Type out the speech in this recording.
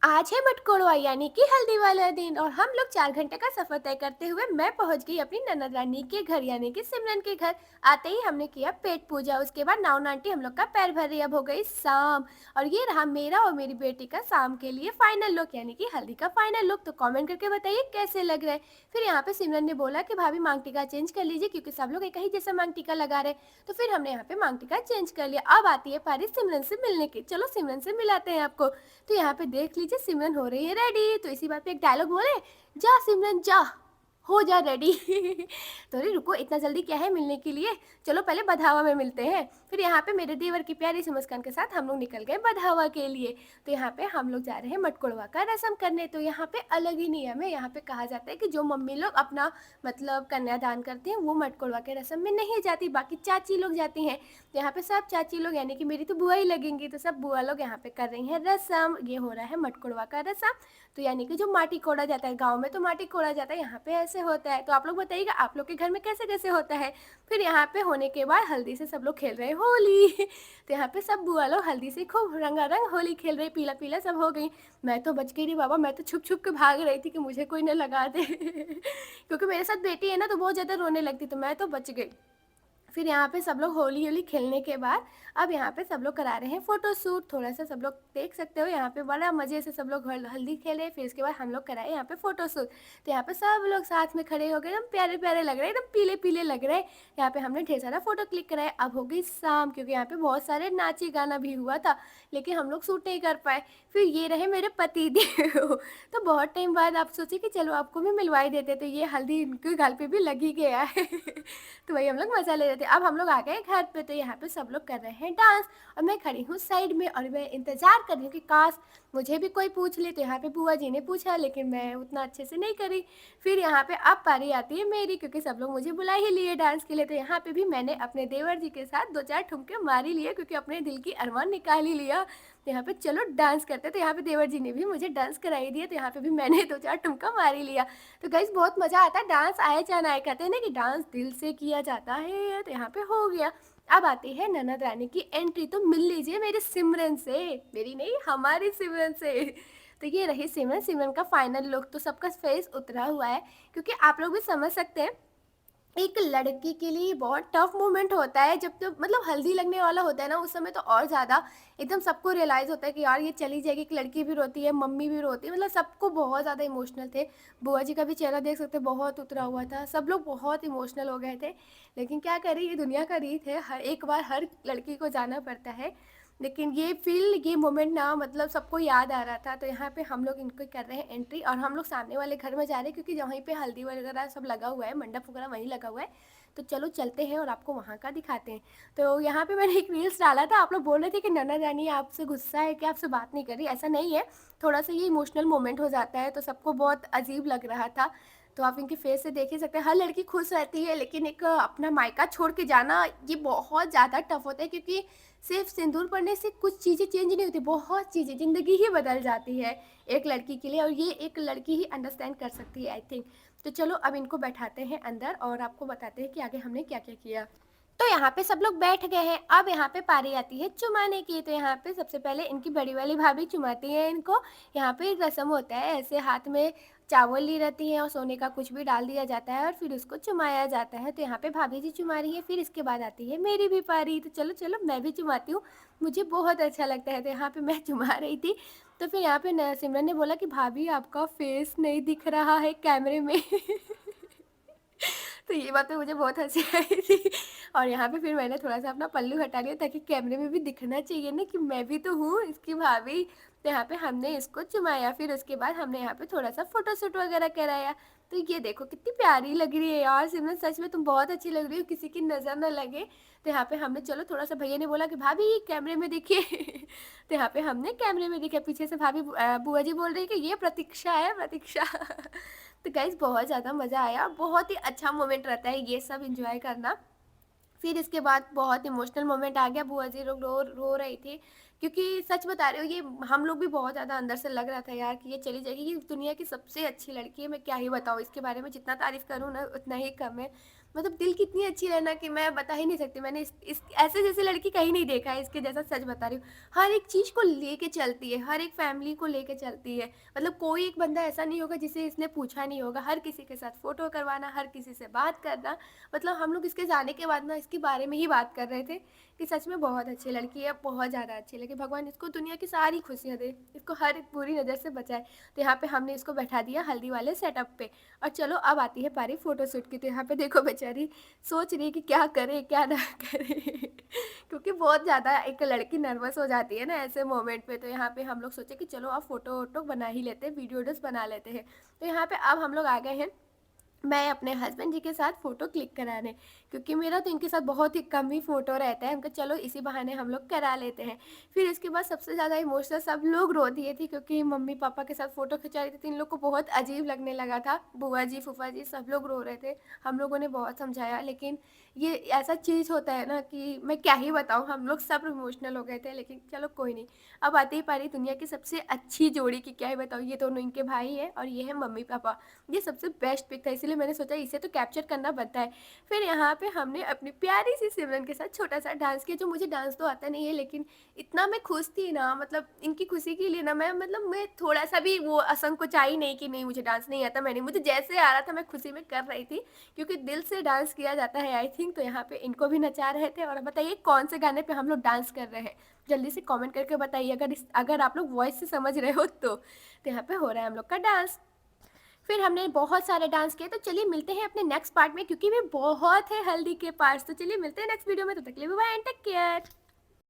आज है मटकोड़वा यानी कि हल्दी वाला दिन और हम लोग 4 घंटे का सफर तय करते हुए मैं पहुंच गई अपनी ननद रानी के घर यानी कि सिमरन के घर। आते ही हमने किया पेट पूजा, उसके बाद नाव आंटी हम लोग का पैर भर रही। अब हो गई शाम और ये रहा मेरा और मेरी बेटी का शाम के लिए फाइनल लुक यानी कि हल्दी का फाइनल लुक। तो कमेंट करके बताइए कैसे लग रहा है। फिर यहाँ पे सिमरन ने बोला कि भाभी मांग टीका चेंज कर लीजिए क्योंकि सब लोग एक ही जैसा मांग टीका लगा रहे। तो फिर हमने यहाँ पे मांग टीका चेंज कर लिया। अब आती है पारी सिमरन से मिलने की। चलो सिमरन से मिलाते हैं आपको। तो यहाँ पे देख लीजिए सिमरन हो रही है रेडी। तो इसी बात पे एक डायलॉग बोले, जा सिमरन जा, हो जा रेडी। तो अरे रुको, इतना जल्दी क्या है मिलने के लिए, चलो पहले बधावा में मिलते हैं। फिर यहाँ पे मेरे देवर की प्यारी सी मुस्कान के साथ हम लोग निकल गए बधावा के लिए। तो यहाँ पे हम लोग जा रहे हैं मटकोड़वा का रस्म करने। तो यहाँ पे अलग ही नियम है। यहाँ पे कहा जाता है कि जो मम्मी लोग अपना मतलब कन्यादान करते हैं वो मटकोड़वा के रस्म में नहीं जाती, बाकी चाची लोग जाती हैं। तो यहाँ पे सब चाची लोग यानी कि मेरी तो बुआ ही लगेंगी, तो सब बुआ लोग यहाँ पे कर रही हैं रस्म। ये हो रहा है मटकोड़वा का रस्म। तो यानी कि जो माटी कोड़ा जाता है, गांव में तो माटी कोड़ा जाता है, यहाँ पे ऐसे होता है। तो आप लोग बताइएगा आप लोग के घर में कैसे कैसे होता है। फिर यहाँ पे होने के बाद हल्दी से सब लोग खेल रहे हैं होली। तो यहाँ पे सब बुआ लोग हल्दी से खूब रंगारंग होली खेल रहे, पीला पीला सब हो गई। मैं तो बच गई रे बाबा, मैं तो छुप छुप के भाग रही थी कि मुझे कोई न लगा दे। क्योंकि मेरे साथ बेटी है ना, तो बहुत ज़्यादा रोने लगती, तो मैं तो बच गई। फिर यहाँ पे सब लोग होली होली खेलने के बाद अब यहाँ पे सब लोग करा रहे हैं फोटो शूट। थोड़ा सा सब लोग देख सकते हो, यहाँ पे बड़ा मज़े से सब लोग हल्दी खेले। फिर इसके बाद हम लोग कराए यहाँ पे फोटो शूट। तो यहाँ पे सब लोग साथ में खड़े हो गए, एकदम प्यारे प्यारे लग रहे, एकदम पीले पीले लग रहे। यहाँ पे हमने ढेर सारा फोटो क्लिक कराए। अब हो गई शाम, क्योंकि यहाँ पे बहुत सारे नाची गाना भी हुआ था, लेकिन हम लोग शूट नहीं कर पाए। फिर ये रहे मेरे पति देव। तो बहुत टाइम बाद आप सोचे कि चलो आपको भी मिलवाई देते, तो ये हल्दी इनके गाल पे भी लग ही गया है। तो वही हम लोग मज़ा ले रहे थे। अब हम लोग आ गए घर पे। तो यहाँ पे सब लोग कर रहे हैं डांस और मैं खड़ी हूँ साइड में और मैं इंतज़ार कर रही हूँ कि काश मुझे भी कोई पूछ ले। तो यहाँ पे बुआ जी ने पूछा, लेकिन मैं उतना अच्छे से नहीं करी। फिर यहाँ पे अब पारी आती है मेरी, क्योंकि सब लोग मुझे बुला ही लिए डांस के लिए। तो यहाँ पे भी मैंने अपने देवर जी के साथ 2-4 ठुमके मार ही लिए, क्योंकि अपने दिल की अरमान निकाल ही लिया। तो यहाँ पे चलो डांस करते। तो यहाँ पे देवर जी ने भी मुझे डांस कराई दिया। तो यहाँ पे भी मैंने 2-4 ठुमका मार ही लिया। तो गाइस बहुत मज़ा आता है, डांस आए चाहे ना आए, कहते हैं ना कि डांस दिल से किया जाता है। तो यहाँ पे हो गया। अब आती है ननद रानी की एंट्री। तो मिल लीजिए मेरे सिमरन से, मेरी नहीं हमारी सिमरन से। तो ये रही सिमरन। सिमरन का फाइनल लुक। तो सबका फेस उतरा हुआ है, क्योंकि आप लोग भी समझ सकते हैं एक लड़की के लिए बहुत टफ मोमेंट होता है जब तो मतलब हल्दी लगने वाला होता है ना, उस समय तो और ज़्यादा एकदम सबको रियलाइज़ होता है कि यार ये चली जाएगी। एक लड़की भी रोती है, मम्मी भी रोती है, मतलब सबको बहुत ज़्यादा इमोशनल थे। बुआ जी का भी चेहरा देख सकते हैं, बहुत उतरा हुआ था, सब लोग बहुत इमोशनल हो गए थे। लेकिन क्या करें, ये दुनिया का रीत है, हर एक बार हर लड़की को जाना पड़ता है। लेकिन ये मोमेंट ना मतलब सबको याद आ रहा था। तो यहाँ पे हम लोग इनको कर रहे हैं एंट्री और हम लोग सामने वाले घर में जा रहे हैं, क्योंकि वहीं पे हल्दी वगैरह सब लगा हुआ है, मंडप वगैरह वहीं लगा हुआ है। तो चलो चलते हैं और आपको वहाँ का दिखाते हैं। तो यहाँ पे मैंने एक रील्स डाला था, आप लोग बोल रहे थे कि नन्ना रानी आपसे गुस्सा है कि आपसे बात नहीं कर रही, ऐसा नहीं है। थोड़ा सा ये इमोशनल मोमेंट हो जाता है, तो सबको बहुत अजीब लग रहा था। तो आप इनके फेस से देख ही सकते हैं, हर लड़की खुश रहती है, लेकिन एक अपना मायका छोड़ के जाना ये बहुत ज़्यादा टफ होता है, क्योंकि सिर्फ सिंदूर पड़ने से कुछ चीज़ें चेंज नहीं होती, बहुत चीज़ें ज़िंदगी ही बदल जाती है एक लड़की के लिए, और ये एक लड़की ही अंडरस्टैंड कर सकती है आई थिंक। तो चलो अब इनको बैठाते हैं अंदर और आपको बताते हैं कि आगे हमने क्या क्या किया। तो यहाँ पे सब लोग बैठ गए हैं। अब यहाँ पे पारी आती है चुमाने की। तो यहाँ पे सबसे पहले इनकी बड़ी वाली भाभी चुमाती है इनको। यहाँ पे एक रस्म होता है, ऐसे हाथ में चावल ली रहती है और सोने का कुछ भी डाल दिया जाता है और फिर उसको चुमाया जाता है। तो यहाँ पे भाभी जी चुमा रही है, फिर इसके बाद आती है मेरी भी पारी। तो चलो चलो मैं भी चुमाती हूँ, मुझे बहुत अच्छा लगता है। तो यहाँ पे मैं चुमा रही थी। तो फिर यहाँ पे सिमरन ने बोला कि भाभी आपका फेस नहीं दिख रहा है कैमरे में। तो ये बात पे मुझे बहुत हँसी आई थी। और यहाँ पे फिर मैंने थोड़ा-सा अपना पल्लू हटा लिया, ताकि कैमरे में भी दिखना चाहिए ना कि मैं भी तो हूँ इसकी भाभी। तो यहाँ पे हमने इसको चुमाया, फिर उसके बाद हमने यहाँ पे थोड़ा-सा फ़ोटोशूट वगैरह कराया। तो ये देखो कितनी प्यारी लग रही है यार सिमरन, सच में तुम बहुत अच्छी लग रही हो, किसी की नज़र ना लगे। तो यहाँ पे हमने चलो थोड़ा-सा, भैया ने बोला कि भाभी कैमरे में दिखिए। तो यहाँ पे हमने कैमरे में दिखे, पीछे से भाभी बुआ जी बोल रही है कि ये प्रतीक्षा है, प्रतीक्षा। तो गाइज़ बहुत ज़्यादा मज़ा आया, बहुत ही अच्छा मोमेंट रहता है ये सब एंजॉय करना। फिर इसके बाद बहुत इमोशनल मोमेंट आ गया, बुआ जी लोग रो रो रही थी क्योंकि सच बता रही हूँ, ये हम लोग भी बहुत ज़्यादा अंदर से लग रहा था यार कि ये चली जाएगी, ये दुनिया की सबसे अच्छी लड़की है, मैं क्या ही बताऊँ इसके बारे में, जितना तारीफ़ करूँ ना उतना ही कम है। मतलब दिल की इतनी अच्छी है ना कि मैं बता ही नहीं सकती, मैंने इस ऐसे जैसी लड़की कहीं नहीं देखा है इसके जैसा, सच बता रही हूँ। हर एक चीज़ को लेके चलती है, हर एक फैमिली को लेके चलती है। मतलब कोई एक बंदा ऐसा नहीं होगा जिसे इसने पूछा नहीं होगा, हर किसी के साथ फ़ोटो करवाना, हर किसी से बात करना। मतलब हम लोग इसके जाने के बाद ना इसके बारे में ही बात कर रहे थे कि सच में बहुत अच्छी लड़की है, बहुत ज़्यादा अच्छी लड़की, भगवान इसको दुनिया की सारी खुशियाँ दे, इसको हर एक बुरी नज़र से बचाए। तो यहाँ पे हमने इसको बैठा दिया हल्दी वाले सेटअप पे, और चलो अब आती है पारी फ़ोटोशूट की। तो यहाँ पे देखो बेचारी सोच रही है कि क्या करे, क्या ना करे क्योंकि बहुत ज़्यादा एक लड़की नर्वस हो जाती है ना ऐसे मोमेंट पे। तो यहाँ पे हम लोग सोचे कि चलो अब फ़ोटो-वोटो बना ही लेते हैं, वीडियो-वीडियोज़ बना लेते हैं। तो यहाँ पे अब हम लोग आ गए हैं मैं अपने हस्बैंड जी के साथ फ़ोटो क्लिक कराने, क्योंकि मेरा तो इनके साथ बहुत ही कम ही फ़ोटो रहता है। हम कहा चलो इसी बहाने हम लोग करा लेते हैं। फिर इसके बाद सबसे ज़्यादा इमोशनल सब लोग रो दिए थे, क्योंकि मम्मी-पापा के साथ फ़ोटो खिंचा रही थी तो इन लोग को बहुत अजीब लगने लगा था। बुआ जी, फूफा जी सब लोग रो रहे थे। हम लोगों ने बहुत समझाया, लेकिन ये ऐसा चीज़ होता है ना कि मैं क्या ही बताऊँ, हम लोग सब इमोशनल हो गए थे, लेकिन चलो कोई नहीं। अब आती ही पारी दुनिया की सबसे अच्छी जोड़ी की, क्या ही बताऊँ, ये दोनों इनके भाई हैं और ये है मम्मी-पापा। ये सबसे बेस्ट पिक था, इसीलिए मैंने सोचा इसे तो कैप्चर करना बनता है। फिर यहाँ पे हमने अपनी प्यारी सी सिमरन के साथ छोटा-सा डांस किया, जो मुझे डांस तो आता नहीं है, लेकिन इतना मैं खुश थी ना, मतलब इनकी खुशी के लिए ना मैं थोड़ा-सा भी वो असंकोचाई नहीं कि नहीं मुझे डांस नहीं आता, मैं नहीं, मुझे जैसे आ रहा था मैं खुशी में कर रही थी, क्योंकि दिल से डांस किया जाता है आई थिंक। तो यहाँ पे इनको भी नचा रहे थे। और बताइए कौन से गाने पे हम लोग डांस कर रहे हैं? जल्दी से कमेंट करके बताइए, अगर आप लोग वॉइस से समझ रहे हो तो। तो यहाँ पे हो रहा है हम लोग का डांस। फिर हमने बहुत सारे डांस किए, तो चलिए मिलते हैं अपने नेक्स्ट पार्ट में, क्योंकि वे बहुत है हल्दी के पार्ट्स। तो चलिए मिलते हैं नेक्स्ट वीडियो में, तब तक के लिए bye bye and take care.